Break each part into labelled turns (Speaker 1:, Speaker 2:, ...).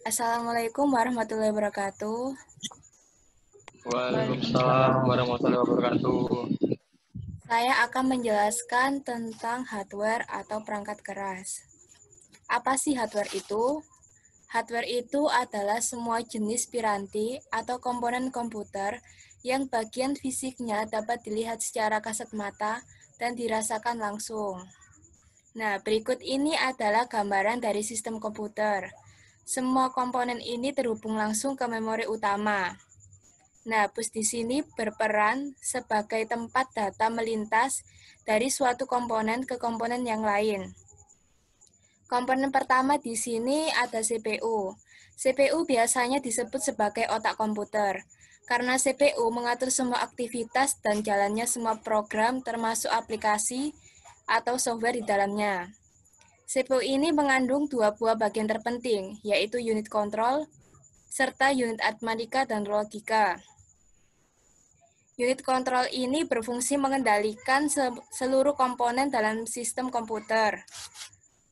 Speaker 1: Assalamualaikum warahmatullahi wabarakatuh.
Speaker 2: Waalaikumsalam warahmatullahi wabarakatuh.
Speaker 1: Saya akan menjelaskan tentang hardware atau perangkat keras. Apa sih hardware itu? Hardware itu adalah semua jenis piranti atau komponen komputer yang bagian fisiknya dapat dilihat secara kasat mata dan dirasakan langsung. Nah, berikut ini adalah gambaran dari sistem komputer. Semua komponen ini terhubung langsung ke memori utama. Nah, bus di sini berperan sebagai tempat data melintas dari suatu komponen ke komponen yang lain. Komponen pertama di sini ada CPU. CPU biasanya disebut sebagai otak komputer, karena CPU mengatur semua aktivitas dan jalannya semua program termasuk aplikasi atau software di dalamnya. CPU ini mengandung dua buah bagian terpenting, yaitu unit kontrol serta unit aritmatika dan logika. Unit kontrol ini berfungsi mengendalikan seluruh komponen dalam sistem komputer.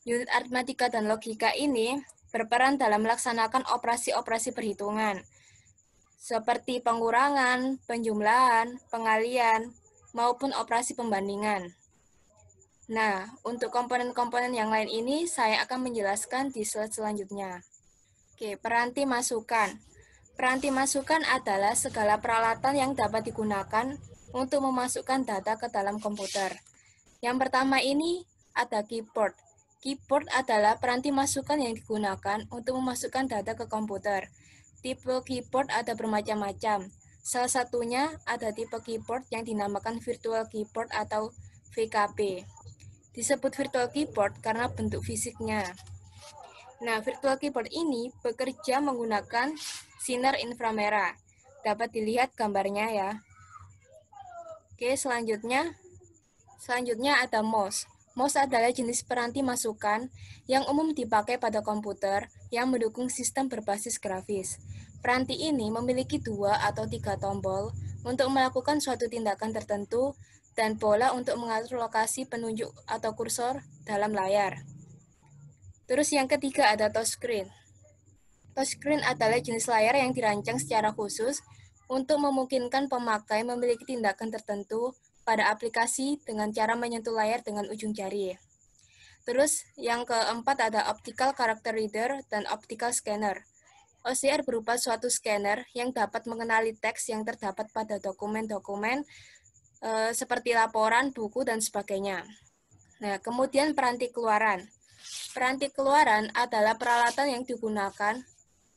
Speaker 1: Unit aritmatika dan logika ini berperan dalam melaksanakan operasi-operasi perhitungan, seperti pengurangan, penjumlahan, pengalian, maupun operasi pembandingan. Nah, untuk komponen-komponen yang lain ini saya akan menjelaskan di slide selanjutnya. Oke, peranti masukan. Peranti masukan adalah segala peralatan yang dapat digunakan untuk memasukkan data ke dalam komputer. Yang pertama ini ada keyboard. Keyboard adalah peranti masukan yang digunakan untuk memasukkan data ke komputer. Tipe keyboard ada bermacam-macam. Salah satunya ada tipe keyboard yang dinamakan virtual keyboard atau VKB. Disebut virtual keyboard karena bentuk fisiknya. Nah, virtual keyboard ini bekerja menggunakan sinar inframerah. Dapat dilihat gambarnya ya. Oke, selanjutnya ada mouse. Mouse adalah jenis peranti masukan yang umum dipakai pada komputer yang mendukung sistem berbasis grafis. Peranti ini memiliki 2 atau 3 tombol untuk melakukan suatu tindakan tertentu dan bola untuk mengatur lokasi penunjuk atau kursor dalam layar. Terus yang ketiga ada touchscreen. Touchscreen adalah jenis layar yang dirancang secara khusus untuk memungkinkan pemakai memiliki tindakan tertentu pada aplikasi dengan cara menyentuh layar dengan ujung jari. Terus yang keempat ada optical character reader dan optical scanner. OCR berupa suatu scanner yang dapat mengenali teks yang terdapat pada dokumen-dokumen seperti laporan, buku, dan sebagainya. Nah, kemudian peranti keluaran. Peranti keluaran adalah peralatan yang digunakan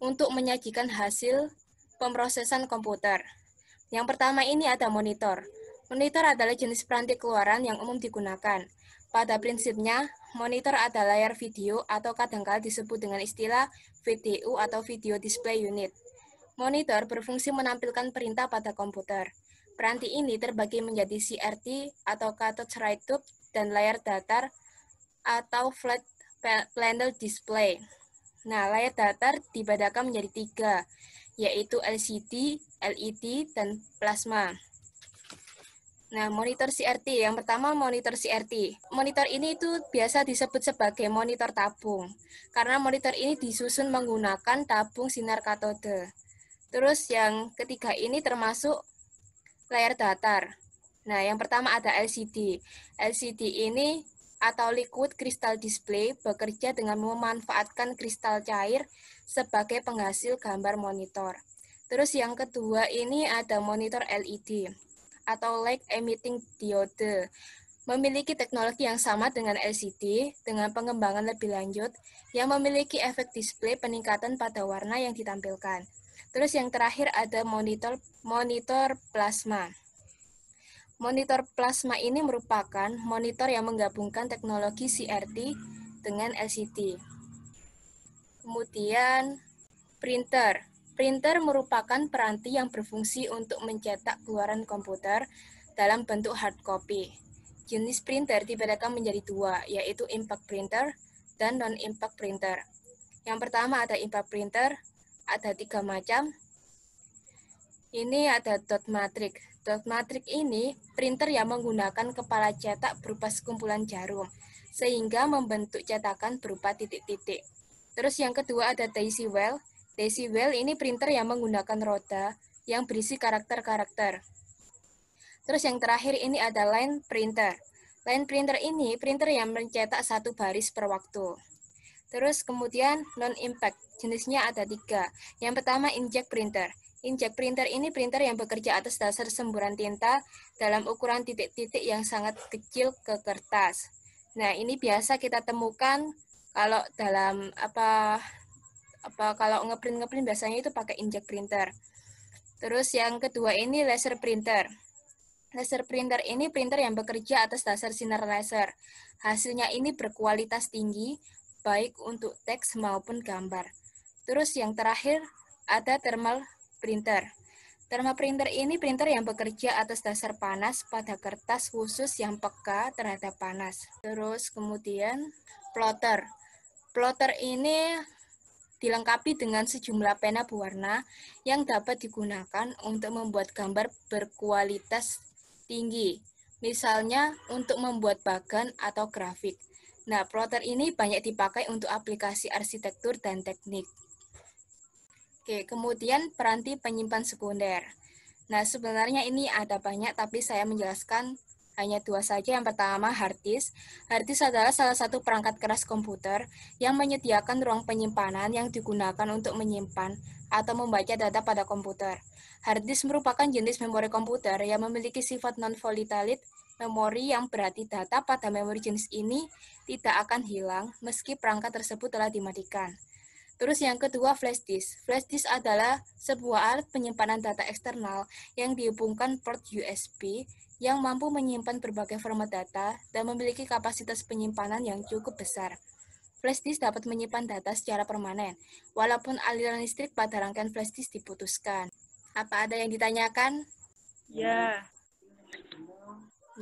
Speaker 1: untuk menyajikan hasil pemrosesan komputer. Yang pertama ini ada monitor. Monitor adalah jenis peranti keluaran yang umum digunakan. Pada prinsipnya, monitor adalah layar video atau kadangkala disebut dengan istilah VDU atau Video Display Unit. Monitor berfungsi menampilkan perintah pada komputer. Peranti ini terbagi menjadi CRT atau Cartridge Write Tube dan layar datar atau Flat Panel Display. Nah, layar datar dibedakan menjadi 3, yaitu LCD, LED, dan plasma. Nah, monitor CRT. Yang pertama monitor CRT. Monitor ini itu biasa disebut sebagai monitor tabung, karena monitor ini disusun menggunakan tabung sinar katode. Terus yang ketiga ini termasuk layar datar. Nah, yang pertama ada LCD. LCD ini atau Liquid Crystal Display bekerja dengan memanfaatkan kristal cair sebagai penghasil gambar monitor. Terus yang kedua ini ada monitor LED atau Light Emitting Diode. Memiliki teknologi yang sama dengan LCD dengan pengembangan lebih lanjut yang memiliki efek display peningkatan pada warna yang ditampilkan. Terus yang terakhir ada monitor plasma. Monitor plasma ini merupakan monitor yang menggabungkan teknologi CRT dengan LCD. Kemudian printer. Printer merupakan peranti yang berfungsi untuk mencetak keluaran komputer dalam bentuk hard copy. Jenis printer dibedakan menjadi 2, yaitu impact printer dan non-impact printer. Yang pertama ada impact printer, ada 3 macam. Ini ada dot matrix. Dot matrix ini printer yang menggunakan kepala cetak berupa sekumpulan jarum, sehingga membentuk cetakan berupa titik-titik. Terus yang kedua ada daisy well. Daisy well ini printer yang menggunakan roda yang berisi karakter-karakter. Terus yang terakhir ini ada line printer. Line printer ini printer yang mencetak satu baris per waktu. Terus kemudian non-impact, jenisnya ada 3. Yang pertama inkjet printer. Inkjet printer ini printer yang bekerja atas dasar semburan tinta dalam ukuran titik-titik yang sangat kecil ke kertas. Nah, ini biasa kita temukan kalau dalam kalau ngeprint biasanya itu pakai inkjet printer. Terus yang kedua ini laser printer. Laser printer ini printer yang bekerja atas dasar sinar laser. Hasilnya ini berkualitas tinggi, baik untuk teks maupun gambar. Terus yang terakhir ada thermal printer. Thermal printer ini printer yang bekerja atas dasar panas pada kertas khusus yang peka terhadap panas. Terus kemudian plotter. Plotter ini dilengkapi dengan sejumlah pena berwarna yang dapat digunakan untuk membuat gambar berkualitas tinggi. Misalnya untuk membuat bagan atau grafik. Nah, plotter ini banyak dipakai untuk aplikasi arsitektur dan teknik. Oke, kemudian peranti penyimpan sekunder. Nah, sebenarnya ini ada banyak, tapi saya menjelaskan hanya 2 saja. Yang pertama, hard disk. Hard disk adalah salah satu perangkat keras komputer yang menyediakan ruang penyimpanan yang digunakan untuk menyimpan atau membaca data pada komputer. Hard disk merupakan jenis memori komputer yang memiliki sifat non-volatile memori yang berarti data pada memori jenis ini tidak akan hilang meski perangkat tersebut telah dimatikan. Terus yang kedua, flash disk. Flash disk adalah sebuah alat penyimpanan data eksternal yang dihubungkan port USB yang mampu menyimpan berbagai format data dan memiliki kapasitas penyimpanan yang cukup besar. Flash disk dapat menyimpan data secara permanen, walaupun aliran listrik pada rangkaian flash disk diputuskan. Apa ada yang ditanyakan?
Speaker 3: Ya.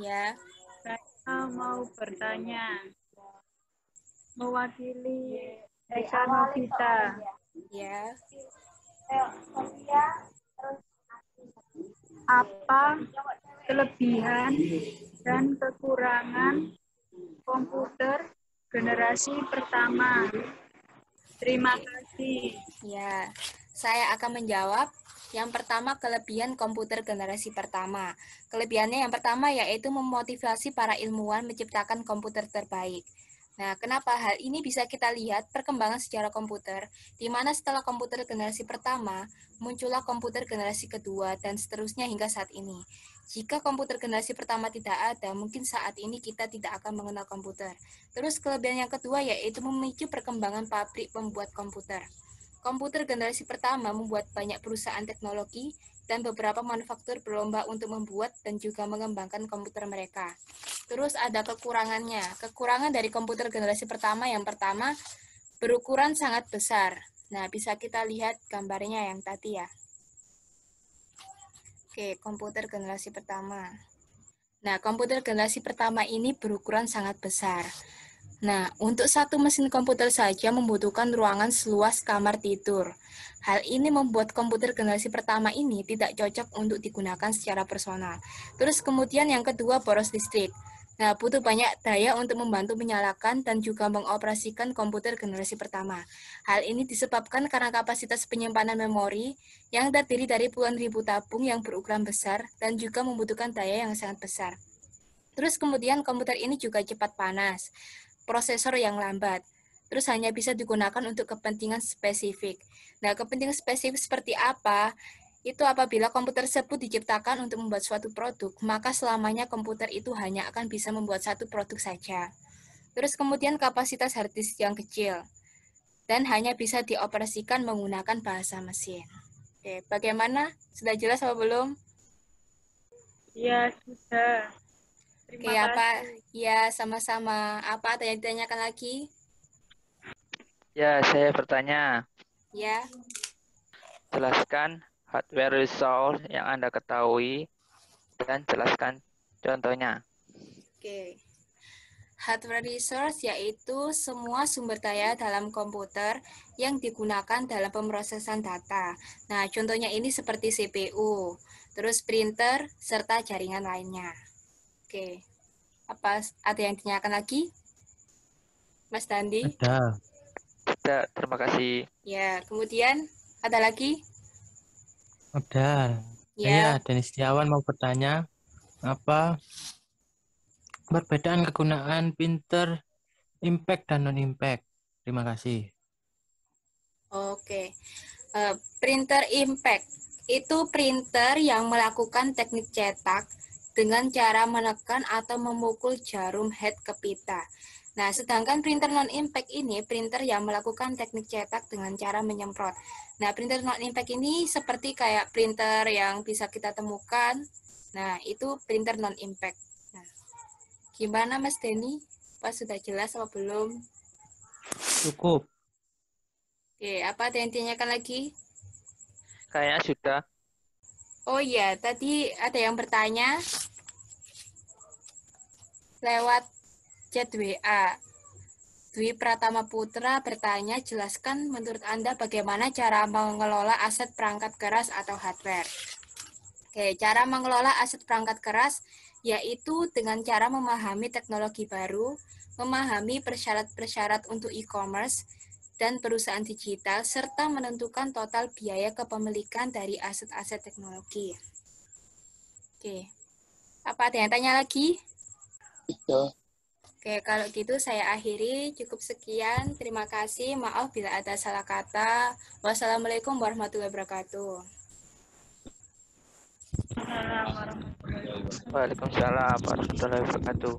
Speaker 1: Ya.
Speaker 3: Saya mau bertanya. Mewakili Eka Novita.
Speaker 1: Ya.
Speaker 3: Apa kelebihan dan kekurangan komputer generasi pertama? Terima kasih.
Speaker 1: Ya, saya akan menjawab. Yang pertama, kelebihan komputer generasi pertama. Kelebihannya yang pertama yaitu memotivasi para ilmuwan menciptakan komputer terbaik. Nah, kenapa hal ini bisa kita lihat perkembangan sejarah komputer, di mana setelah komputer generasi pertama, muncullah komputer generasi kedua, dan seterusnya hingga saat ini. Jika komputer generasi pertama tidak ada, mungkin saat ini kita tidak akan mengenal komputer. Terus kelebihan yang kedua yaitu memicu perkembangan pabrik pembuat komputer. Komputer generasi pertama membuat banyak perusahaan teknologi dan beberapa manufaktur berlomba untuk membuat dan juga mengembangkan komputer mereka. Terus ada kekurangannya. Kekurangan dari komputer generasi pertama yang pertama, berukuran sangat besar. Nah, bisa kita lihat gambarnya yang tadi ya. Oke, komputer generasi pertama. Nah, komputer generasi pertama ini berukuran sangat besar. Nah, untuk satu mesin komputer saja membutuhkan ruangan seluas kamar tidur. Hal ini membuat komputer generasi pertama ini tidak cocok untuk digunakan secara personal. Terus kemudian yang kedua, boros listrik. Nah, butuh banyak daya untuk membantu menyalakan dan juga mengoperasikan komputer generasi pertama. Hal ini disebabkan karena kapasitas penyimpanan memori yang terdiri dari puluhan ribu tabung yang berukuran besar dan juga membutuhkan daya yang sangat besar. Terus kemudian komputer ini juga cepat panas, prosesor yang lambat, terus hanya bisa digunakan untuk kepentingan spesifik. Nah, kepentingan spesifik seperti apa? Itu apabila komputer tersebut diciptakan untuk membuat suatu produk, maka selamanya komputer itu hanya akan bisa membuat satu produk saja. Terus kemudian kapasitas hard disk yang kecil, dan hanya bisa dioperasikan menggunakan bahasa mesin. Oke, bagaimana? Sudah jelas apa belum?
Speaker 3: Ya, sudah.
Speaker 1: Oke, apa? Ya, sama-sama. Apa ada yang ditanyakan lagi?
Speaker 2: Ya, saya bertanya.
Speaker 1: Ya.
Speaker 2: Jelaskan hardware resource yang Anda ketahui dan jelaskan contohnya.
Speaker 1: Oke. Hardware resource yaitu semua sumber daya dalam komputer yang digunakan dalam pemrosesan data. Nah, contohnya ini seperti CPU, terus printer, serta jaringan lainnya. Oke. Apa ada yang ditanyakan lagi? Mas Dandi?
Speaker 4: Ada.
Speaker 2: Tidak, terima kasih.
Speaker 1: Ya, kemudian ada lagi?
Speaker 4: Udah.
Speaker 1: Ya.
Speaker 4: Saya Denis Setiawan mau bertanya, apa perbedaan kegunaan printer impact dan non-impact? Terima kasih.
Speaker 1: Oke. Printer impact itu printer yang melakukan teknik cetak dengan cara menekan atau memukul jarum head ke pita. Nah, sedangkan printer non-impact ini printer yang melakukan teknik cetak dengan cara menyemprot. Nah, printer non-impact ini seperti kayak printer yang bisa kita temukan. Nah, itu printer non-impact. Nah, gimana Mas Denny? Apa sudah jelas apa belum?
Speaker 4: Cukup.
Speaker 1: Oke, apa ada yang ditanyakan lagi?
Speaker 2: Kayaknya sudah.
Speaker 1: Oh iya, tadi ada yang bertanya lewat chat WA. Dwi Pratama Putra bertanya, jelaskan menurut Anda bagaimana cara mengelola aset perangkat keras atau hardware. Oke, cara mengelola aset perangkat keras yaitu dengan cara memahami teknologi baru, memahami persyarat-persyarat untuk e-commerce, dan perusahaan digital, serta menentukan total biaya kepemilikan dari aset-aset teknologi. Oke, apa ada yang tanya lagi? Oke, kalau gitu saya akhiri. Cukup sekian. Terima kasih. Maaf bila ada salah kata. Wassalamualaikum warahmatullahi wabarakatuh.
Speaker 2: Waalaikumsalam warahmatullahi wabarakatuh.